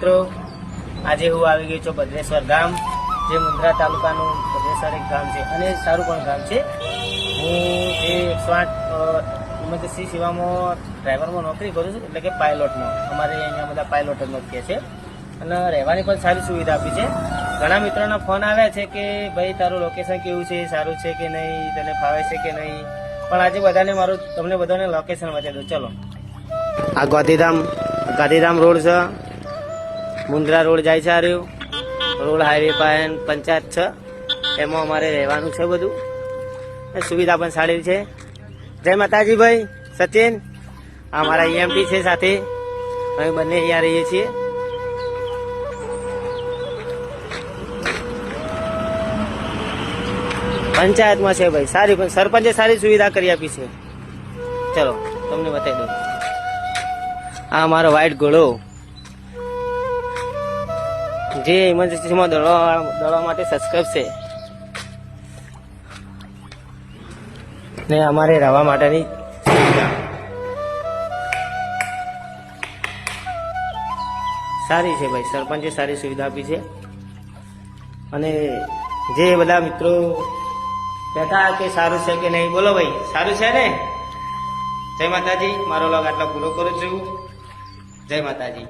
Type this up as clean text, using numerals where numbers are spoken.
મિત્રો, આજે હું આવી ગયો છું ભદ્રેશ્વર ગામ, જે મુન્દ્રા તાલુકાનું ભદ્રેશ્વર એક ગામ છે અને સારું પણ ગામ છે. હું જે 108 ઇમરજન્સી સેવામાં ડ્રાઈવરમાં નોકરી કરું છું, એટલે કે પાયલોટમાં. અમારે અહીંયા બધા પાયલોટ જ નોકરી છે અને રહેવાની પણ સારી સુવિધા આપી છે. ઘણા મિત્રોના ફોન આવ્યા છે કે ભાઈ તારું લોકેશન કેવું છે, સારું છે કે નહીં, તને ફાવે છે કે નહીં. પણ આજે બધાને તમને બધાને લોકેશન બતાવી દઉં. ચલો, આ ગાંધીધામ રોડ છે, મુન્દ્રા રોડ જાય છે. આ રહ્યું રોડ હાઈવે પાસે પંચાયત છે, એમાં અમારે રહેવાનું છે. બધું સુવિધા પણ સારી છે. જય માતાજી ભાઈ સચિન, આ મારા EMT છે સાથે. અમે બંને અહીંયા રહીએ છીએ. પંચાયતમાં છે ભાઈ, સારી પણ સરપંચે સારી સુવિધા કરી આપી છે. ચલો તમને બતાવી દઉં. આ મારો વ્હાઈટ ઘોડો, જે ઇમરજન્સીમાં દોડવા માટે સબસ્ક્રાઇબ છે, ને અમારે રહેવા માટેની સારી છે ભાઈ. સરપંચે સારી સુવિધા આપી છે. અને જે બધા મિત્રો કહેતા કે સારું છે કે નહીં, બોલો ભાઈ સારું છે ને? જય માતાજી. મારો લોગ આટલો પૂરો કરું છું. જય માતાજી.